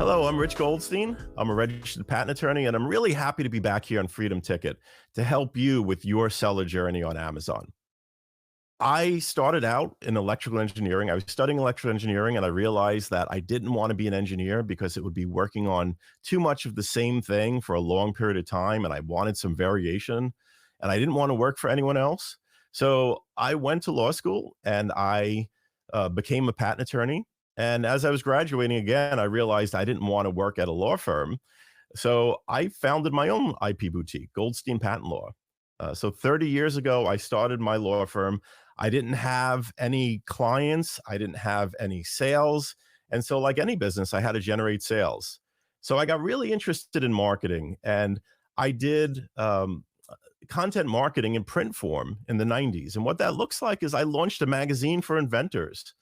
Hello, I'm Rich Goldstein. I'm a registered patent attorney, and I'm really happy to be back here on Freedom Ticket to help you with your seller journey on Amazon. I started out in electrical engineering. I was studying electrical engineering, and I realized that I didn't want to be an engineer because it would be working on too much of the same thing for a long period of time, and I wanted some variation, and I didn't want to work for anyone else. So I went to law school, and I became a patent attorney. And as I was graduating again, I realized I didn't want to work at a law firm. So I founded my own IP boutique, Goldstein Patent Law. So 30 years ago, I started my law firm. I didn't have any clients. I didn't have any sales. And so like any business, I had to generate sales. So I got really interested in marketing, and I did content marketing in print form in the 90s. And what that looks like is I launched a magazine for inventors.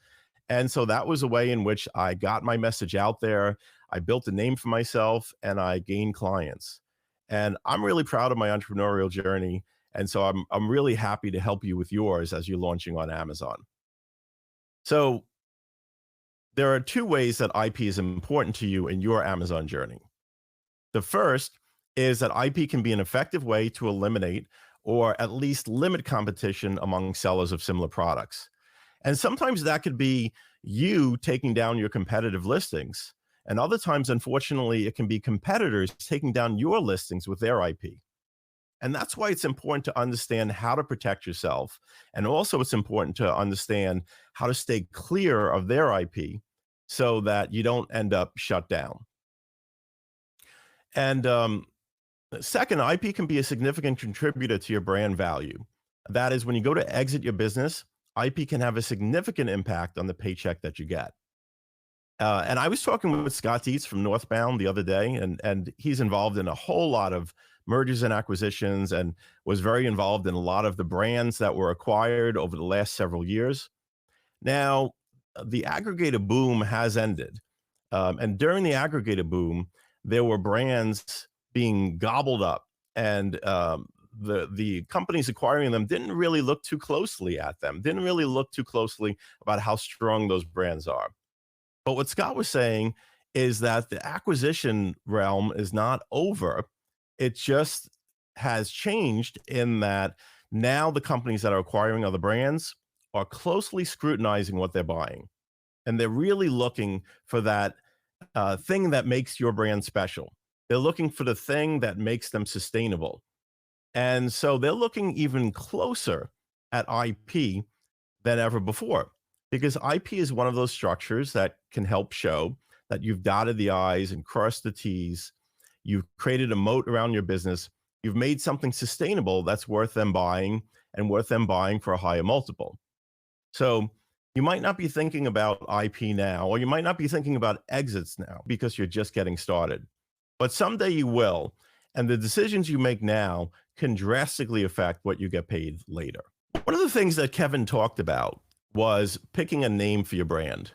And so that was a way in which I got my message out there. I built a name for myself, and I gained clients. And I'm really proud of my entrepreneurial journey. And so I'm really happy to help you with yours as you're launching on Amazon. So there are two ways that IP is important to you in your Amazon journey. The first is that IP can be an effective way to eliminate or at least limit competition among sellers of similar products. And sometimes that could be you taking down your competitive listings. And other times, unfortunately, it can be competitors taking down your listings with their IP. And that's why it's important to understand how to protect yourself. And also it's important to understand how to stay clear of their IP so that you don't end up shut down. And second, IP can be a significant contributor to your brand value. That is, when you go to exit your business, IP can have a significant impact on the paycheck that you get. And I was talking with Scott Dietz from Northbound the other day, and he's involved in a whole lot of mergers and acquisitions and was very involved in a lot of the brands that were acquired over the last several years. Now, the aggregator boom has ended. And during the aggregator boom, there were brands being gobbled up, and the companies acquiring them didn't really look too closely at them, didn't really look too closely about how strong those brands are. But what Scott was saying is that the acquisition realm is not over. It just has changed in that now the companies that are acquiring other brands are closely scrutinizing what they're buying. And they're really looking for that thing that makes your brand special. They're looking for the thing that makes them sustainable. And so they're looking even closer at IP than ever before, because IP is one of those structures that can help show that you've dotted the I's and crossed the T's. You've created a moat around your business. You've made something sustainable that's worth them buying and worth them buying for a higher multiple. So you might not be thinking about IP now, or you might not be thinking about exits now because you're just getting started. But someday you will. And the decisions you make now can drastically affect what you get paid later. One of the things that Kevin talked about was picking a name for your brand.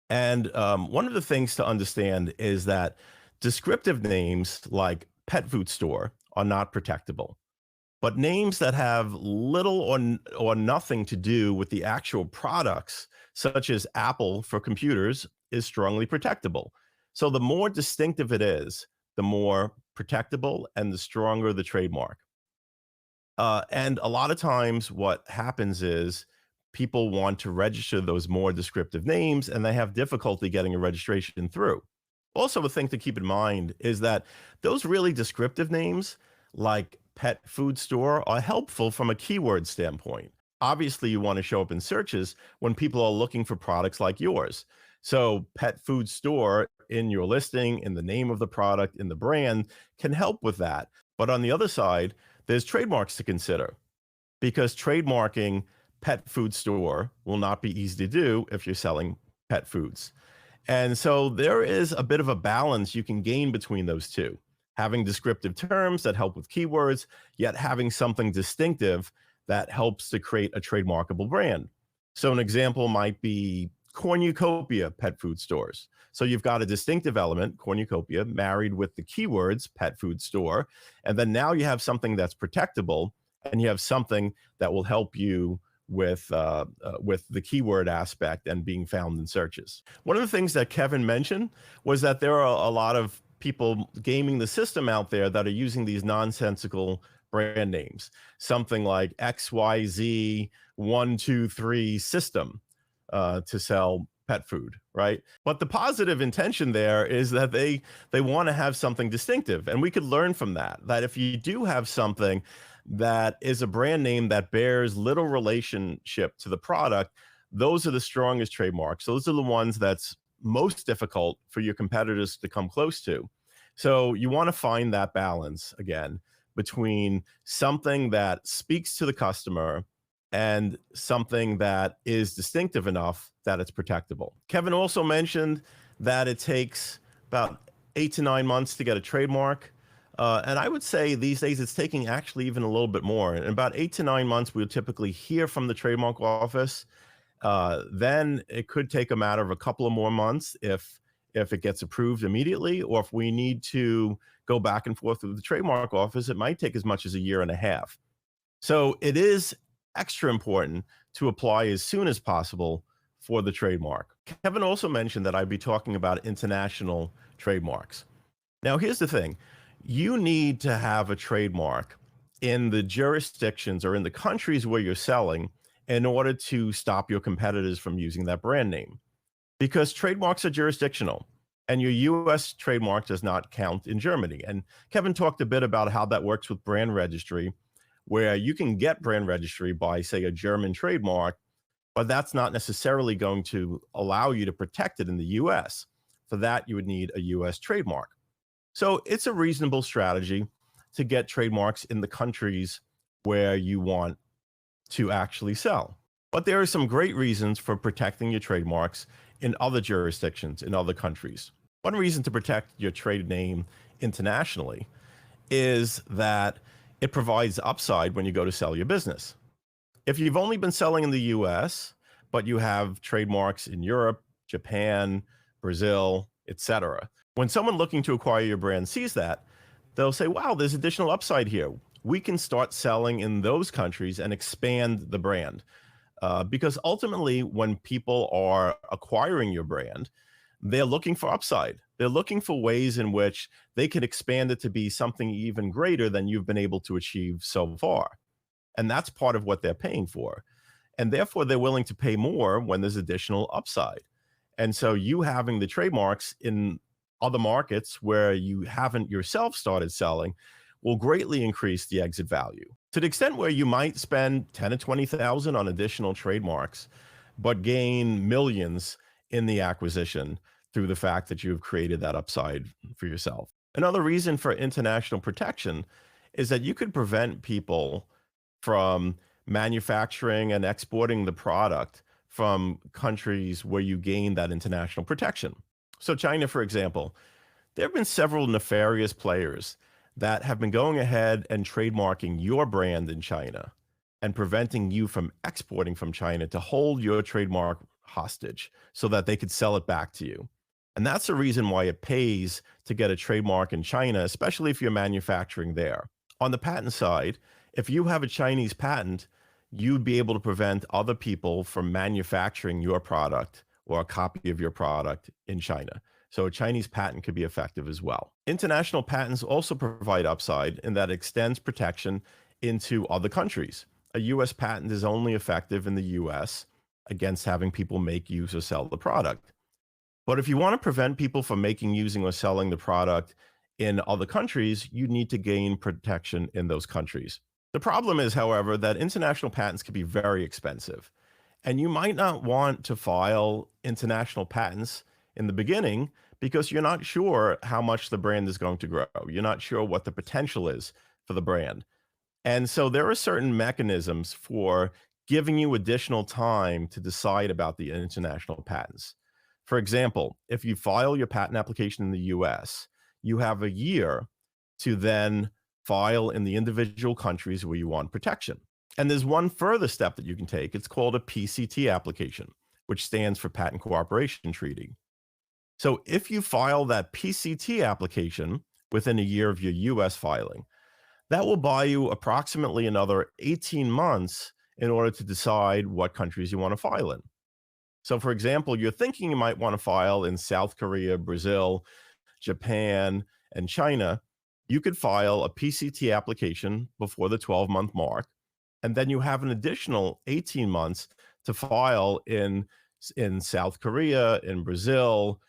And one of the things to understand is that descriptive names like pet food store are not protectable. But names that have little or nothing to do with the actual products, such as Apple for computers, is strongly protectable. So the more distinctive it is, the more protectable and the stronger the trademark. And a lot of times what happens is people want to register those more descriptive names, and they have difficulty getting a registration through. Also, a thing to keep in mind is that those really descriptive names, like pet food store, are helpful from a keyword standpoint. Obviously, you want to show up in searches when people are looking for products like yours. So pet food store in your listing, in the name of the product, in the brand, can help with that. But on the other side, there's trademarks to consider, because trademarking pet food store will not be easy to do if you're selling pet foods. And so there is a bit of a balance you can gain between those two, having descriptive terms that help with keywords, yet having something distinctive that helps to create a trademarkable brand. So an example might be cornucopia pet food stores. So you've got a distinctive element, cornucopia, married with the keywords pet food store. And then now you have something that's protectable, and you have something that will help you with the keyword aspect and being found in searches. One of the things that Kevin mentioned was that there are a lot of people gaming the system out there that are using these nonsensical brand names, something like XYZ123 system to sell pet food, right? But the positive intention there is that they want to have something distinctive, and we could learn from that. That if you do have something that is a brand name that bears little relationship to the product, those are the strongest trademarks. Those are the ones that's most difficult for your competitors to come close to. So you want to find that balance again between something that speaks to the customer and something that is distinctive enough that it's protectable. Kevin also mentioned that it takes about 8 to 9 months to get a trademark. And I would say these days it's taking actually even a little bit more. In about 8 to 9 months, we'll typically hear from the trademark office. Then it could take a matter of a couple of more months if it gets approved immediately, or if we need to go back and forth with the trademark office, it might take as much as a year and a half. So it is extra important to apply as soon as possible for the trademark. Kevin also mentioned that I'd be talking about international trademarks. Now, here's the thing. You need to have a trademark in the jurisdictions or in the countries where you're selling in order to stop your competitors from using that brand name, because trademarks are jurisdictional and your US trademark does not count in Germany. And Kevin talked a bit about how that works with brand registry, where you can get brand registry by, say, a German trademark, but that's not necessarily going to allow you to protect it in the US. For that, you would need a US trademark. So it's a reasonable strategy to get trademarks in the countries where you want to actually sell. But there are some great reasons for protecting your trademarks in other jurisdictions, in other countries. One reason to protect your trade name internationally is that it provides upside when you go to sell your business. If you've only been selling in the US, but you have trademarks in Europe, Japan, Brazil, etc., when someone looking to acquire your brand sees that, they'll say, wow, there's additional upside here. We can start selling in those countries and expand the brand. Because ultimately, when people are acquiring your brand, they're looking for upside. They're looking for ways in which they can expand it to be something even greater than you've been able to achieve so far. And that's part of what they're paying for. And therefore, they're willing to pay more when there's additional upside. And so you having the trademarks in other markets where you haven't yourself started selling will greatly increase the exit value. To the extent where you might spend 10 to 20,000 on additional trademarks, but gain millions in the acquisition through the fact that you've created that upside for yourself. Another reason for international protection is that you could prevent people from manufacturing and exporting the product from countries where you gain that international protection. So China, for example, there have been several nefarious players that have been going ahead and trademarking your brand in China and preventing you from exporting from China to hold your trademark hostage so that they could sell it back to you. And that's the reason why it pays to get a trademark in China, especially if you're manufacturing there. On the patent side, if you have a Chinese patent, you'd be able to prevent other people from manufacturing your product or a copy of your product in China. So a Chinese patent could be effective as well. International patents also provide upside in that it extends protection into other countries. A US patent is only effective in the US against having people make, use, or sell the product. But if you want to prevent people from making, using, or selling the product in other countries, you need to gain protection in those countries. The problem is, however, that international patents can be very expensive. And you might not want to file international patents in the beginning because you're not sure how much the brand is going to grow. You're not sure what the potential is for the brand. And so there are certain mechanisms for giving you additional time to decide about the international patents. For example, if you file your patent application in the US, you have a year to then file in the individual countries where you want protection. And there's one further step that you can take. It's called a p.3 application, which stands for Patent Cooperation Treaty. So if you file that p.3 application within a year of your US filing, that will buy you approximately another 18 months in order to decide what countries you want to file in. So, for example, you're thinking you might want to file in South Korea, Brazil, Japan, and China. You could file a PCT application before the 12-month mark, and then you have an additional 18 months to file in South Korea, in Brazil.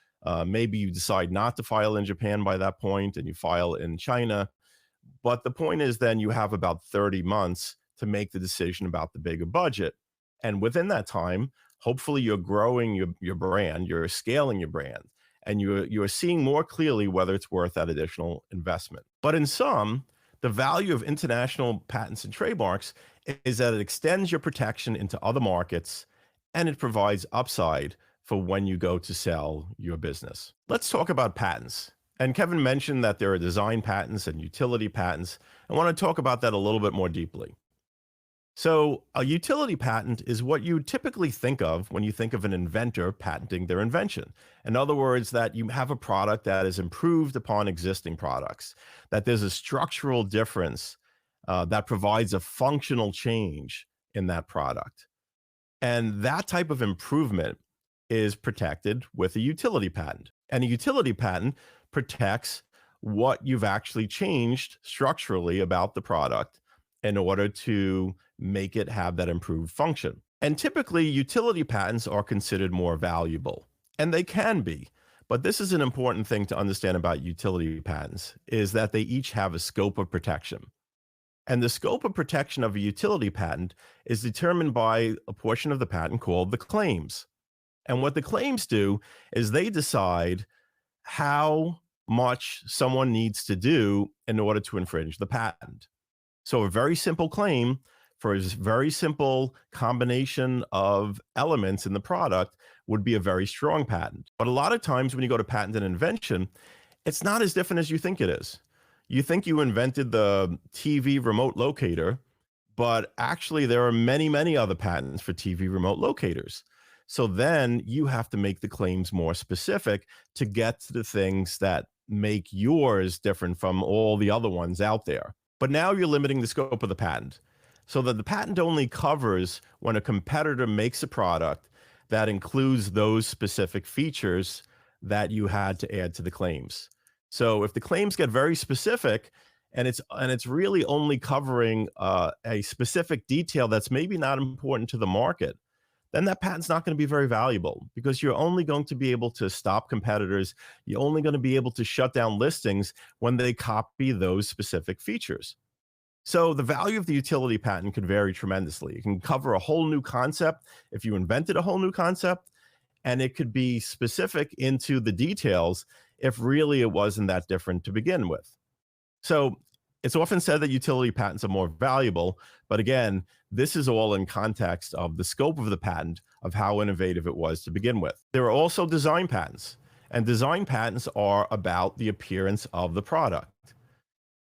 Maybe you decide not to file in Japan by that point, and you file in China. But the point is, then you have about 30 months to make the decision about the bigger budget. And within that time, hopefully you're growing your brand, you're scaling your brand, and you're seeing more clearly whether it's worth that additional investment. But in sum, the value of international patents and trademarks is that it extends your protection into other markets, and it provides upside for when you go to sell your business. Let's talk about patents. And Kevin mentioned that there are design patents and utility patents. I want to talk about that a little bit more deeply. So, a utility patent is what you typically think of when you think of an inventor patenting their invention. In other words, that you have a product that is improved upon existing products, that there's a structural difference that provides a functional change in that product. And that type of improvement is protected with a utility patent. And a utility patent protects what you've actually changed structurally about the product in order to make it have that improved function. And typically, utility patents are considered more valuable, and they can be. But this is an important thing to understand about utility patents, is that they each have a scope of protection. And the scope of protection of a utility patent is determined by a portion of the patent called the claims. And what the claims do is they decide how much someone needs to do in order to infringe the patent. So a very simple claim for a very simple combination of elements in the product would be a very strong patent. But a lot of times when you go to patent an invention, it's not as different as you think it is. You think you invented the TV remote locator, but actually there are many, many other patents for TV remote locators. So then you have to make the claims more specific to get to the things that make yours different from all the other ones out there. But now you're limiting the scope of the patent so that the patent only covers when a competitor makes a product that includes those specific features that you had to add to the claims. So if the claims get very specific and it's really only covering a specific detail that's maybe not important to the market, then that patent's not going to be very valuable because you're only going to be able to stop competitors. You're only going to be able to shut down listings when they copy those specific features. So the value of the utility patent could vary tremendously. It can cover a whole new concept if you invented a whole new concept, and it could be specific into the details if really it wasn't that different to begin with. So it's often said that utility patents are more valuable, but again, this is all in context of the scope of the patent, of how innovative it was to begin with. There are also design patents, and design patents are about the appearance of the product.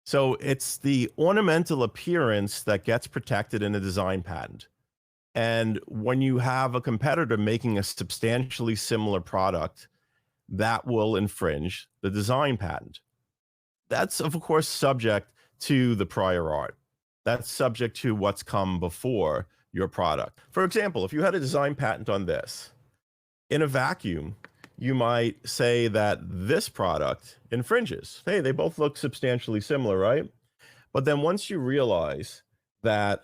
So it's the ornamental appearance that gets protected in a design patent. And when you have a competitor making a substantially similar product, that will infringe the design patent. That's, of course, subject to the prior art. That's subject to what's come before your product. For example, if you had a design patent on this, in a vacuum, you might say that this product infringes. Hey, they both look substantially similar, right? But then once you realize that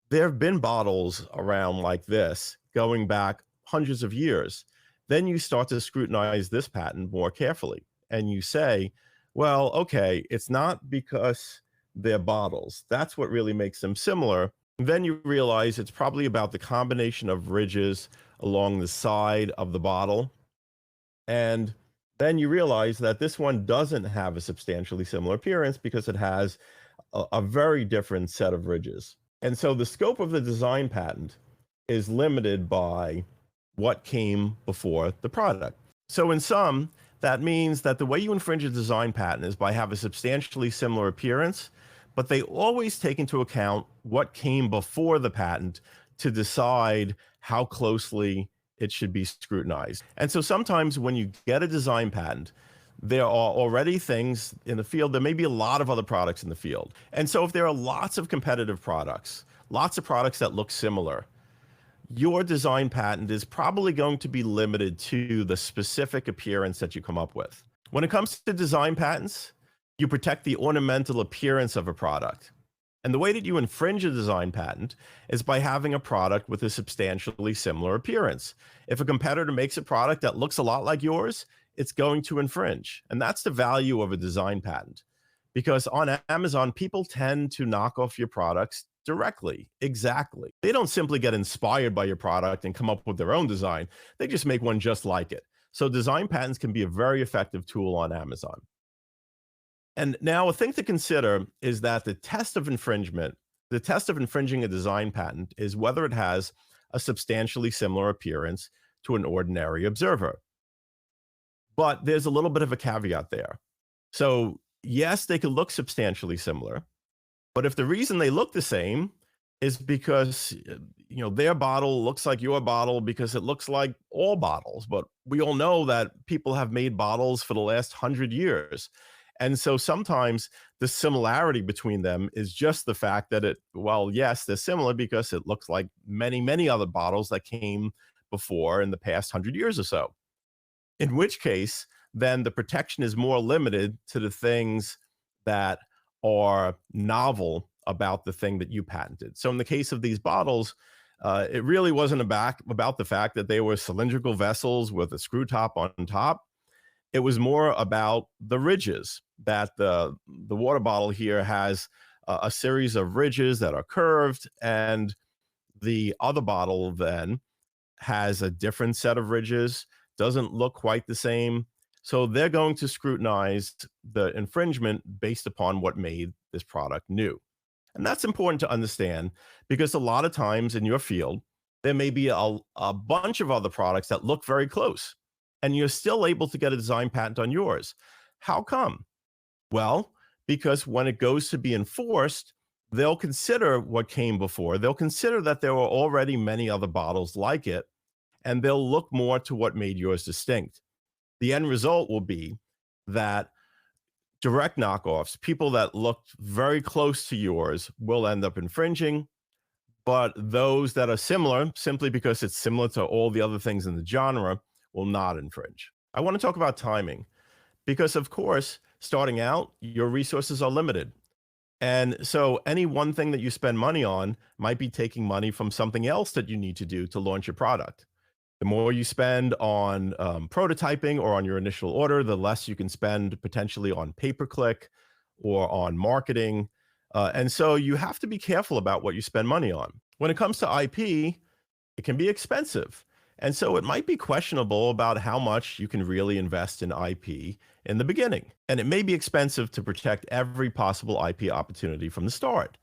there have been bottles around like this going back hundreds of years, then you start to scrutinize this patent more carefully. And you say, well, okay, it's not because they're bottles. That's what really makes them similar. Then you realize it's probably about the combination of ridges along the side of the bottle. And then you realize that this one doesn't have a substantially similar appearance because it has a very different set of ridges. And so the scope of the design patent is limited by what came before the product. So in sum, that means that the way you infringe a design patent is by having a substantially similar appearance, but they always take into account what came before the patent to decide how closely it should be scrutinized. And so sometimes when you get a design patent, there are already things in the field. There may be a lot of other products in the field. And so if there are lots of competitive products, lots of products that look similar, your design patent is probably going to be limited to the specific appearance that you come up with. When it comes to design patents, you protect the ornamental appearance of a product. And the way that you infringe a design patent is by having a product with a substantially similar appearance. If a competitor makes a product that looks a lot like yours, it's going to infringe. And that's the value of a design patent. Because on Amazon, people tend to knock off your products directly, exactly. They don't simply get inspired by your product and come up with their own design. They just make one just like it. So design patents can be a very effective tool on Amazon. And now a thing to consider is that the test of infringing a design patent is whether it has a substantially similar appearance to an ordinary observer. But there's a little bit of a caveat there. So yes, they could look substantially similar, but if the reason they look the same is because their bottle looks like your bottle because it looks like all bottles, but we all know that people have made bottles for the last 100 years. And so sometimes the similarity between them is just the fact that yes, they're similar because it looks like many, many other bottles that came before in the past 100 years or so. In which case, then the protection is more limited to the things that are novel about the thing that you patented. So in the case of these bottles, it really wasn't about the fact that they were cylindrical vessels with a screw top on top. It was more about the ridges, that the water bottle here has a series of ridges that are curved, and the other bottle then has a different set of ridges, doesn't look quite the same. So they're going to scrutinize the infringement based upon what made this product new. And that's important to understand because a lot of times in your field, there may be a bunch of other products that look very close, and you're still able to get a design patent on yours. How come? Well, because when it goes to be enforced, they'll consider what came before. They'll consider that there were already many other bottles like it, and they'll look more to what made yours distinct. The end result will be that direct knockoffs, people that looked very close to yours, will end up infringing, but those that are similar, simply because it's similar to all the other things in the genre, will not infringe. I want to talk about timing because, of course, starting out, your resources are limited. And so any one thing that you spend money on might be taking money from something else that you need to do to launch your product. The more you spend on prototyping or on your initial order, the less you can spend potentially on pay-per-click or on marketing. And so you have to be careful about what you spend money on. When it comes to IP, it can be expensive. And so it might be questionable about how much you can really invest in IP in the beginning. And it may be expensive to protect every possible IP opportunity from the start.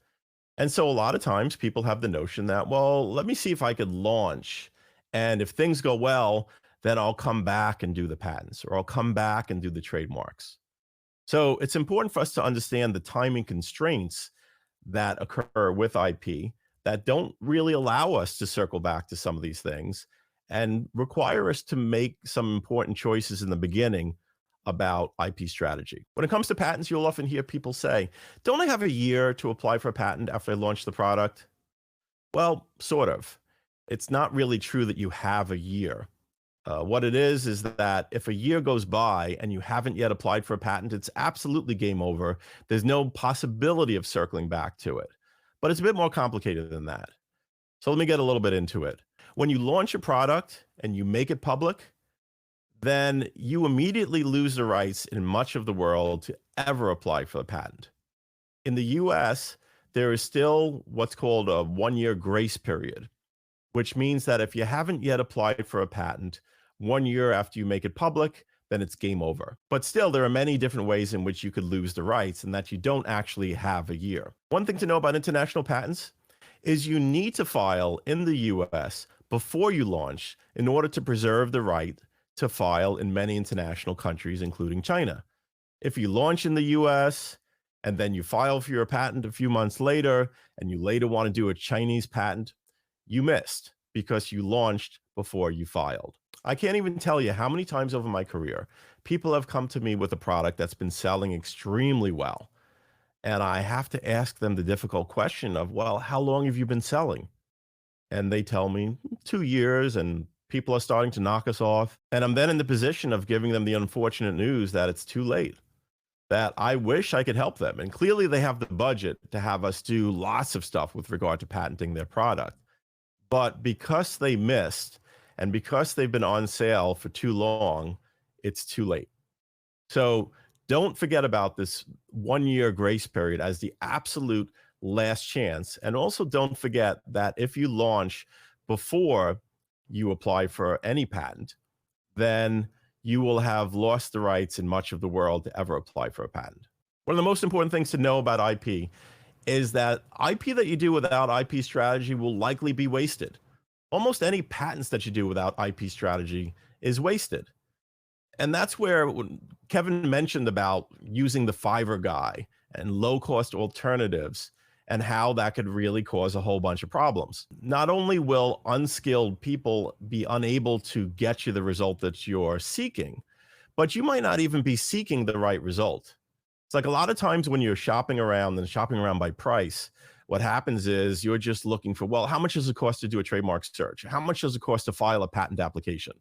And so a lot of times people have the notion that, well, let me see if I could launch. And if things go well, then I'll come back and do the patents, or I'll come back and do the trademarks. So it's important for us to understand the timing constraints that occur with IP that don't really allow us to circle back to some of these things and require us to make some important choices in the beginning about IP strategy. When it comes to patents, you'll often hear people say, don't I have a year to apply for a patent after I launch the product? Well, sort of. It's not really true that you have a year. What it is that if a year goes by and you haven't yet applied for a patent, it's absolutely game over. There's no possibility of circling back to it. But it's a bit more complicated than that. So let me get a little bit into it. When you launch a product and you make it public, then you immediately lose the rights in much of the world to ever apply for a patent. In the US, there is still what's called a 1-year grace period, which means that if you haven't yet applied for a patent 1 year after you make it public, then it's game over. But still, there are many different ways in which you could lose the rights and that you don't actually have a year. One thing to know about international patents is you need to file in the US before you launch in order to preserve the right to file in many international countries, including China. If you launch in the US and then you file for your patent a few months later, and you later want to do a Chinese patent, you missed because you launched before you filed. I can't even tell you how many times over my career people have come to me with a product that's been selling extremely well. And I have to ask them the difficult question of, well, how long have you been selling? And they tell me 2 years, and people are starting to knock us off. And I'm then in the position of giving them the unfortunate news that it's too late, that I wish I could help them. And clearly they have the budget to have us do lots of stuff with regard to patenting their product. But because they missed and because they've been on sale for too long, it's too late. So don't forget about this 1 year grace period as the absolute last chance. And also don't forget that if you launch before you apply for any patent, then you will have lost the rights in much of the world to ever apply for a patent. One of the most important things to know about IP is that IP that you do without IP strategy will likely be wasted. Almost any patents that you do without IP strategy is wasted. And that's where Kevin mentioned about using the Fiverr guy and low cost alternatives and how that could really cause a whole bunch of problems. Not only will unskilled people be unable to get you the result that you're seeking, but you might not even be seeking the right result. It's like a lot of times when you're shopping around and shopping around by price, what happens is you're just looking for, well, how much does it cost to do a trademark search? How much does it cost to file a patent application?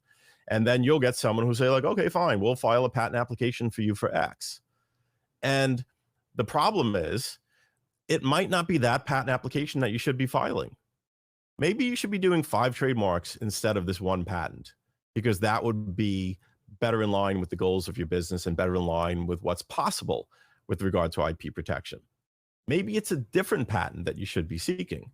And then you'll get someone who say like, okay, fine, we'll file a patent application for you for X. And the problem is it might not be that patent application that you should be filing. Maybe you should be doing 5 trademarks instead of this one patent, because that would be better in line with the goals of your business and better in line with what's possible with regard to IP protection. Maybe it's a different patent that you should be seeking.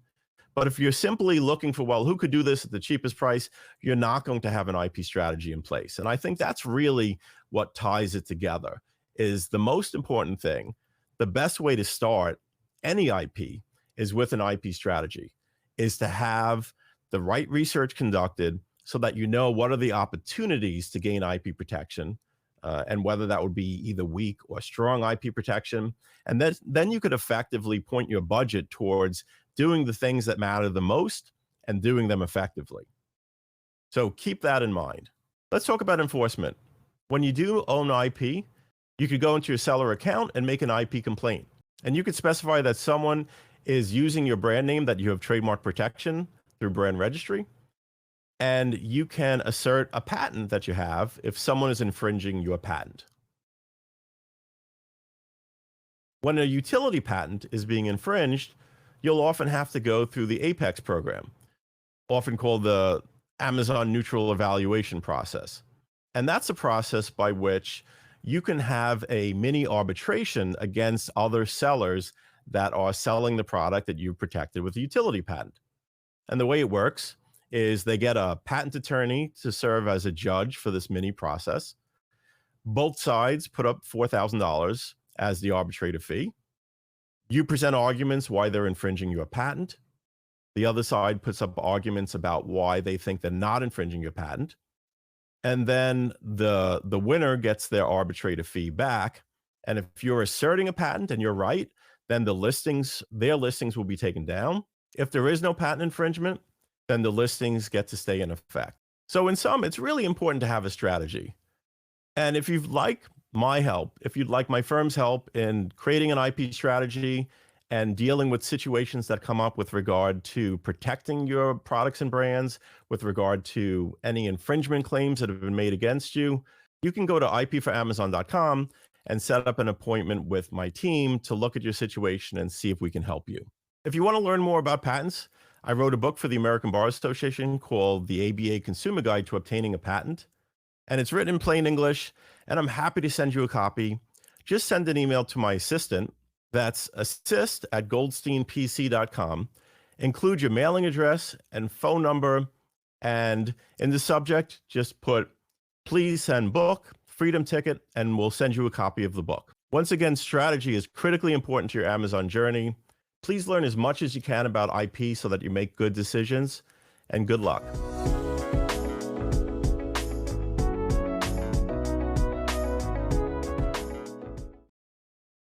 But if you're simply looking for, well, who could do this at the cheapest price, you're not going to have an IP strategy in place. And I think that's really what ties it together, is the most important thing. The best way to start any IP is with an IP strategy, is to have the right research conducted so that you know what are the opportunities to gain IP protection, and whether that would be either weak or strong IP protection. And then you could effectively point your budget towards doing the things that matter the most and doing them effectively. So keep that in mind. Let's talk about enforcement. When you do own IP, you could go into your seller account and make an IP complaint. And you could specify that someone is using your brand name, that you have trademark protection through brand registry. And you can assert a patent that you have if someone is infringing your patent. When a utility patent is being infringed, you'll often have to go through the Apex program, often called the Amazon Neutral Evaluation process. And that's a process by which you can have a mini arbitration against other sellers that are selling the product that you protected with a utility patent. And the way it works is they get a patent attorney to serve as a judge for this mini process. Both sides put up $4,000 as the arbitrator fee. You present arguments why they're infringing your patent. The other side puts up arguments about why they think they're not infringing your patent. And then the winner gets their arbitrator fee back. And if you're asserting a patent and you're right, then their listings will be taken down. If there is no patent infringement, then the listings get to stay in effect. So in sum, it's really important to have a strategy. And if you'd like my help, if you'd like my firm's help in creating an IP strategy and dealing with situations that come up with regard to protecting your products and brands, with regard to any infringement claims that have been made against you, you can go to ipforamazon.com and set up an appointment with my team to look at your situation and see if we can help you. If you want to learn more about patents, I wrote a book for the American Bar Association called The ABA Consumer Guide to Obtaining a Patent. And it's written in plain English, and I'm happy to send you a copy. Just send an email to my assistant. That's assist@goldsteinpc.com. Include your mailing address and phone number. And in the subject, just put, please send book, freedom ticket, and we'll send you a copy of the book. Once again, strategy is critically important to your Amazon journey. Please learn as much as you can about IP so that you make good decisions, and good luck.